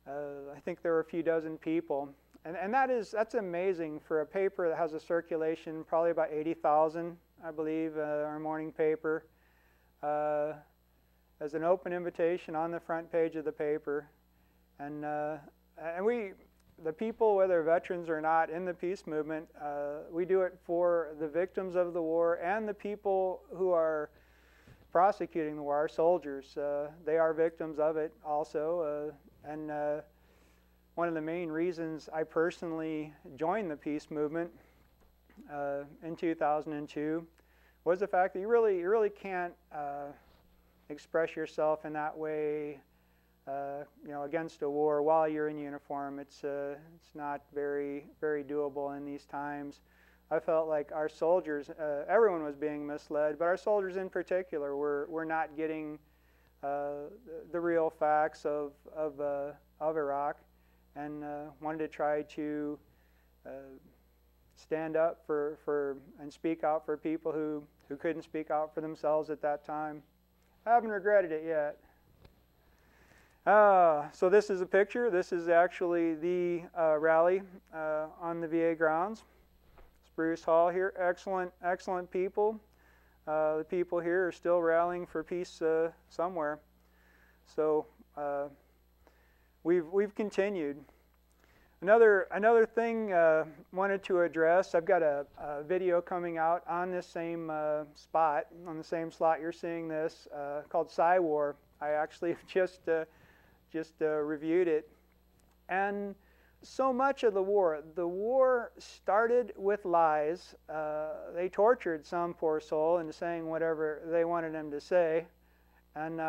I think there were a few dozen people. And that's amazing for a paper that has a circulation probably about 80,000, I believe, our morning paper. As an open invitation on the front page of the paper. And we, the people, whether veterans or not, in the peace movement, we do it for the victims of the war and the people who are prosecuting the war, our soldiers. They are victims of it also. And one of the main reasons I personally joined the peace movement in 2002 was the fact that you really can't express yourself in that way, against a war while you're in uniform. It's not very doable in these times. I felt like our soldiers, everyone was being misled, but our soldiers in particular were not getting the real facts of Iraq, and wanted to try to stand up for and speak out for people who couldn't speak out for themselves at that time. I haven't regretted it yet. So this is a picture. This is actually the rally on the VA grounds. Spruce Hall here. Excellent people. The people here are still rallying for peace somewhere. So we've continued. Another thing wanted to address. I've got a video coming out on this same spot, on the same slot you're seeing this, called Psy-War. I actually just reviewed it, and so much of the war started with lies. They tortured some poor soul into saying whatever they wanted him to say, and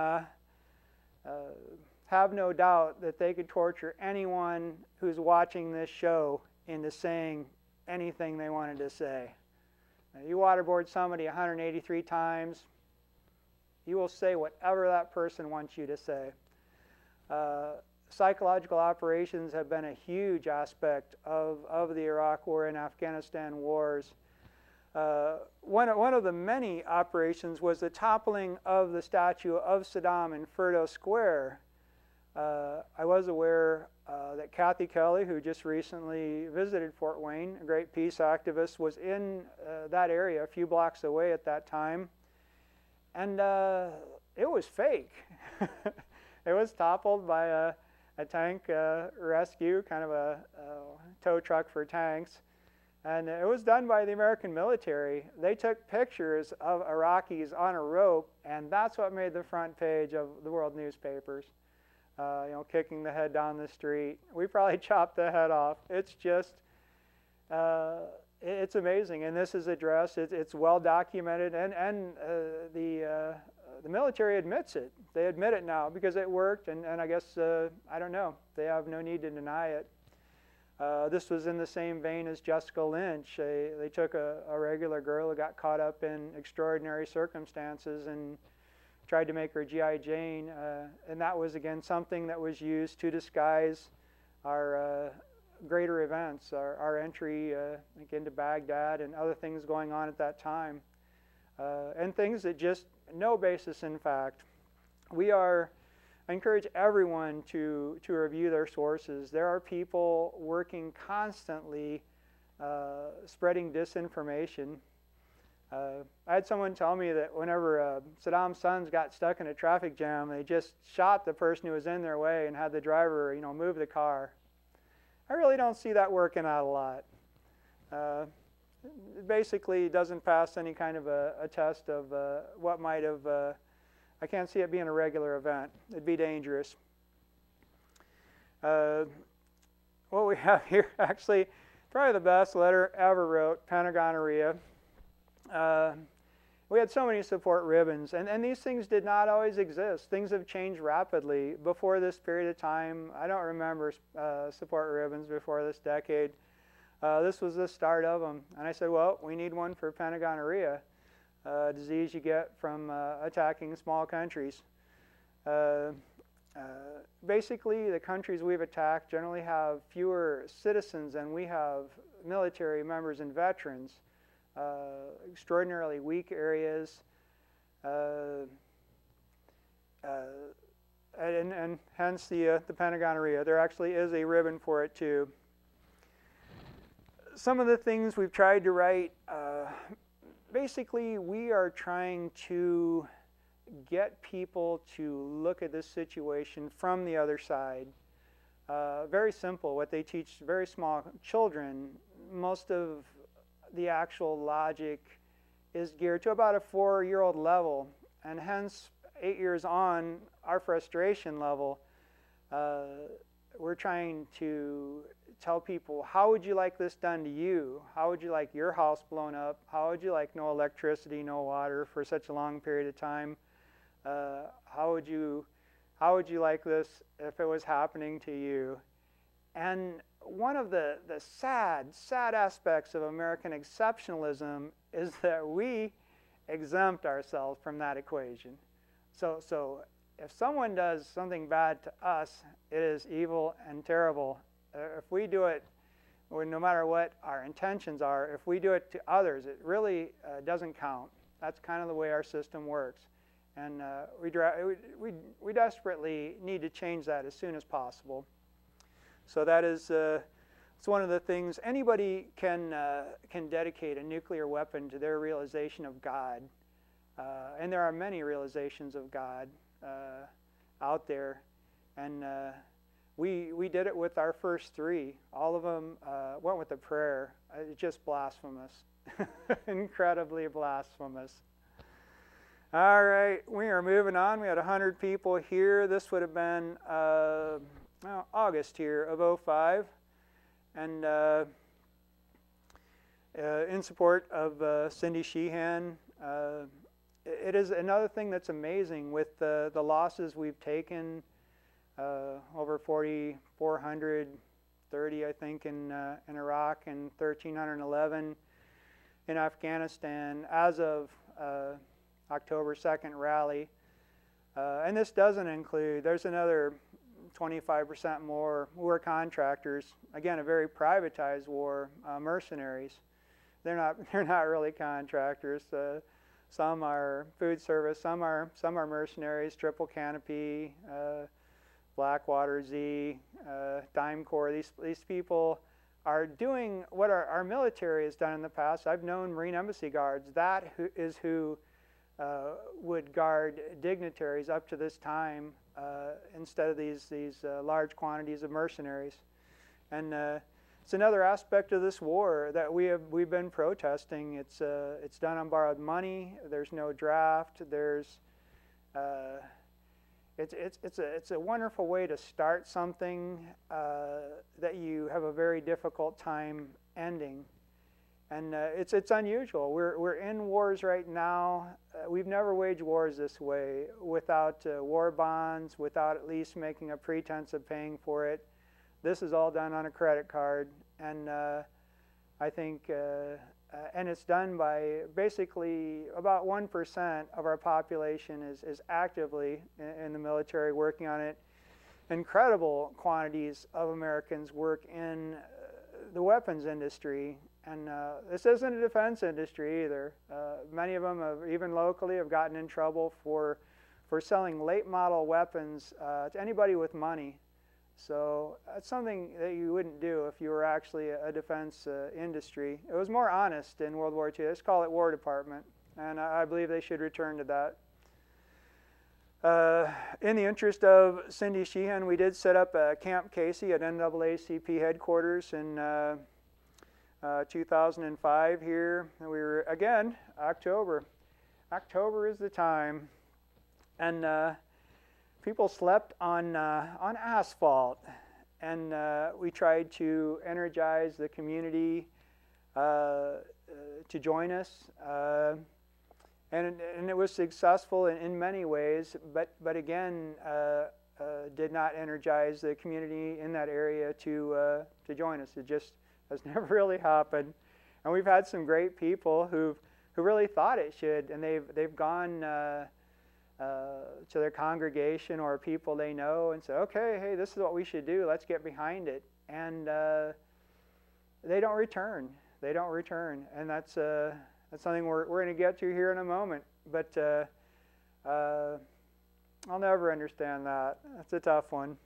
have no doubt that they could torture anyone who's watching this show into saying anything they wanted to say. Now, you waterboard somebody 183 times, you will say whatever that person wants you to say. Psychological operations have been a huge aspect of the Iraq War and Afghanistan wars. One of the many operations was the toppling of the statue of Saddam in Ferdo Square. I was aware that Kathy Kelly, who just recently visited Fort Wayne, a great peace activist, was in that area a few blocks away at that time. And it was fake. It was toppled by a tank rescue, kind of a tow truck for tanks. And it was done by the American military. They took pictures of Iraqis on a rope, and that's what made the front page of the world newspapers. Kicking the head down the street. We probably chopped the head off. It's just, it's amazing. And this is addressed. It's well documented, and the military admits it. They admit it now because it worked, and I guess, I don't know, they have no need to deny it. This was in the same vein as Jessica Lynch. They took a regular girl who got caught up in extraordinary circumstances and tried to make her G.I. Jane, and that was, again, something that was used to disguise our greater events, our entry into Baghdad and other things going on at that time, and things that just no basis in fact. I encourage everyone to review their sources. There are people working constantly spreading disinformation. I had someone tell me that whenever Saddam's sons got stuck in a traffic jam, they just shot the person who was in their way and had the driver, move the car. I really don't see that working out a lot. It basically doesn't pass any kind of a test of what might have. I can't see it being a regular event. It'd be dangerous. What we have here, actually, probably the best letter ever wrote, Pentagonorrhea. We had so many support ribbons, and these things did not always exist. Things have changed rapidly. Before this period of time, I don't remember support ribbons before this decade. This was the start of them. And I said, well, we need one for Pentagonorrhea, a disease you get from attacking small countries. Basically, the countries we've attacked generally have fewer citizens than we have military members and veterans. Extraordinarily weak areas. and hence the Pentagonorrhea. There actually is a ribbon for it too. Some of the things we've tried to write, basically we are trying to get people to look at this situation from the other side. Very simple, what they teach very small children, most of the actual logic is geared to about a 4-year-old level, and hence 8 years on, our frustration level, we're trying to tell people, how would you like this done to you? How would you like your house blown up? How would you like no electricity, no water for such a long period of time? How would you like this if it was happening to you? And one of the sad aspects of American exceptionalism is that we exempt ourselves from that equation. So if someone does something bad to us, it is evil and terrible. If we do it, no matter what our intentions are, if we do it to others, it really doesn't count. That's kind of the way our system works. And we desperately need to change that as soon as possible. So that is it's one of the things. Anybody can dedicate a nuclear weapon to their realization of God, and there are many realizations of God out there. And we did it with our first 3. All of them went with a prayer. It's just blasphemous, incredibly blasphemous. All right, we are moving on. We had 100 people here. This would have been August here of 2005, and in support of Cindy Sheehan. It is another thing that's amazing with the losses we've taken, over 4,430, I think, in Iraq, and 1,311 in Afghanistan as of October 2nd rally. And this doesn't include, there's another 25% more who are contractors. Again, a very privatized war, mercenaries. They're not really contractors. Some are food service, some are mercenaries, Triple Canopy, Blackwater Z, Dime Corps. These people are doing what our military has done in the past. I've known Marine Embassy guards. That is who would guard dignitaries up to this time, instead of these large quantities of mercenaries. And it's another aspect of this war that we've been protesting. It's done on borrowed money. There's no draft. It's a wonderful way to start something that you have a very difficult time ending. And it's unusual. We're in wars right now. We've never waged wars this way without war bonds, without at least making a pretense of paying for it. This is all done on a credit card, and I think, and it's done by basically about 1% of our population is actively in the military working on it. Incredible quantities of Americans work in the weapons industry. And this isn't a defense industry either. Many of them, even locally, have gotten in trouble for selling late model weapons to anybody with money. So that's something that you wouldn't do if you were actually a defense industry. It was more honest in World War II. Let's call it War Department, and I believe they should return to that. In the interest of Cindy Sheehan, we did set up Camp Casey at NAACP headquarters in 2005 here. And we were, again, October. October is the time. And people slept on asphalt. And we tried to energize the community to join us. And it was successful in many ways, but again, did not energize the community in that area to join us. It just has never really happened. And we've had some great people who really thought it should, and they've gone to their congregation or people they know and said, okay, hey, this is what we should do. Let's get behind it. And they don't return. They don't return, and that's something we're going to get to here in a moment. But I'll never understand that. That's a tough one.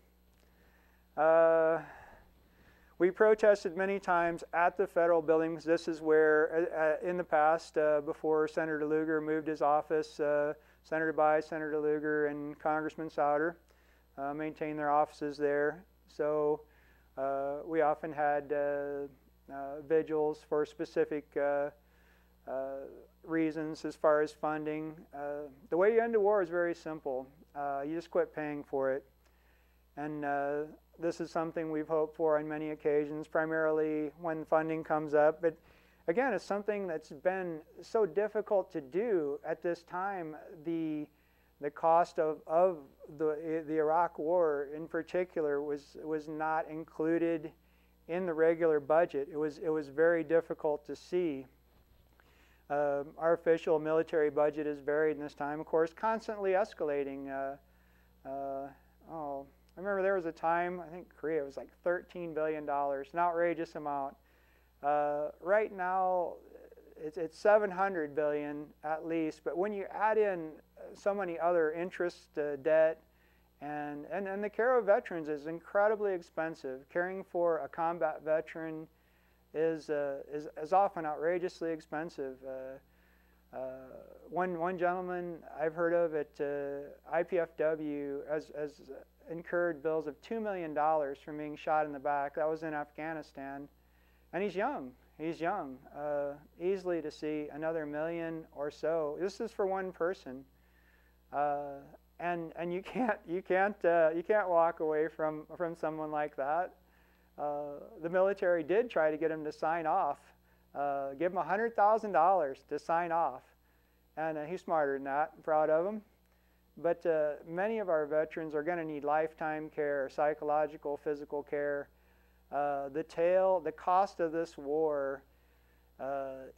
We protested many times at the federal buildings. This is where, in the past, before Senator Lugar moved his office, Senator Bayh, Senator Lugar, and Congressman Souder maintained their offices there. So we often had vigils for specific reasons as far as funding. The way you end a war is very simple. You just quit paying for it. And this is something we've hoped for on many occasions, primarily when funding comes up. But again, it's something that's been so difficult to do at this time. The cost of the Iraq War in particular was not included in the regular budget. It was very difficult to see. Our official military budget is varied in this time, of course, constantly escalating. I remember there was a time, I think Korea was like $13 billion, an outrageous amount. Right now, it's $700 billion at least, but when you add in so many other interest, debt, and the care of veterans is incredibly expensive. Caring for a combat veteran is often outrageously expensive. One gentleman I've heard of at IPFW has incurred bills of $2 million from being shot in the back. That was in Afghanistan, and he's young. He's young. Easily to see another million or so. This is for one person, and you can't walk away from someone like that. The military did try to get him to sign off, give him $100,000 to sign off, and he's smarter than that. I'm proud of him. But many of our veterans are going to need lifetime care, psychological, physical care. The cost of this war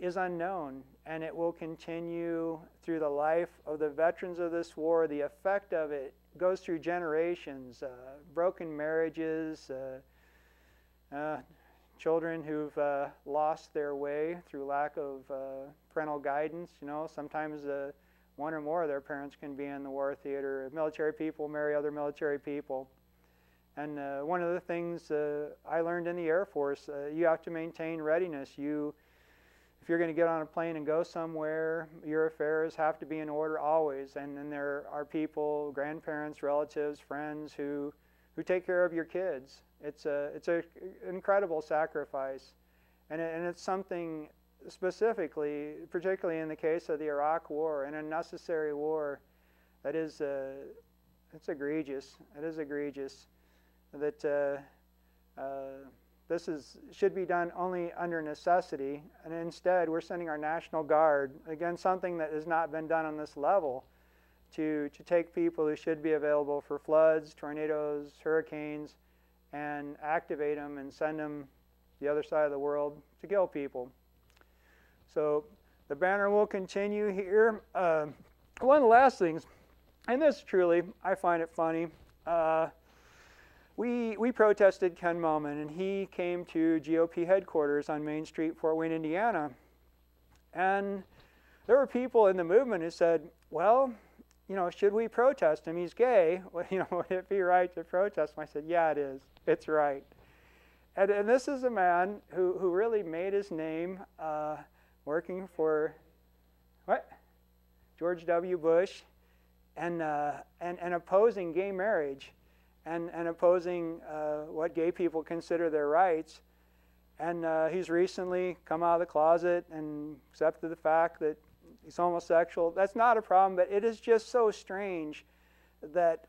is unknown, and it will continue through the life of the veterans of this war. The effect of it goes through generations, broken marriages, children who've lost their way through lack of parental guidance. You know, sometimes one or more of their parents can be in the war theater. Military people marry other military people. And one of the things I learned in the Air Force, you have to maintain readiness. If you're going to get on a plane and go somewhere, your affairs have to be in order always. And then there are people, grandparents, relatives, friends who take care of your kids. It's an incredible sacrifice. And it's something specifically, particularly in the case of the Iraq War, an unnecessary war, that is, it's egregious. It is egregious that this should be done only under necessity, and instead we're sending our National Guard, again, something that has not been done on this level, to take people who should be available for floods, tornadoes, hurricanes, and activate them and send them to the other side of the world to kill people. So the banner will continue here. One of the last things, and this truly, I find it funny, we protested Ken Mehlman, and he came to GOP headquarters on Main Street, Fort Wayne, Indiana. And there were people in the movement who said, well, you know, should we protest him? He's gay. Well, you know, would it be right to protest him? I said, yeah, it is. It's right. And this is a man who really made his name working for George W. Bush, and opposing gay marriage, and opposing what gay people consider their rights. And he's recently come out of the closet and accepted the fact that he's homosexual. That's not a problem, but it is just so strange that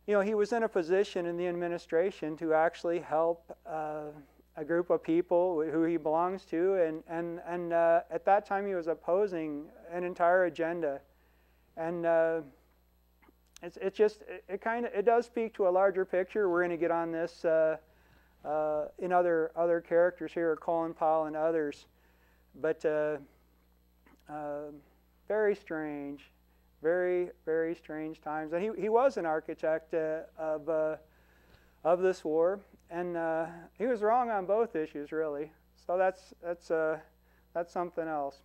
you know, he was in a position in the administration to actually help a group of people who he belongs to, and at that time he was opposing an entire agenda, and it does speak to a larger picture. We're going to get on this in other characters here, Colin Powell and others, but very strange. Very, very strange times. And he was an architect of this war, and he was wrong on both issues, really. So that's something else.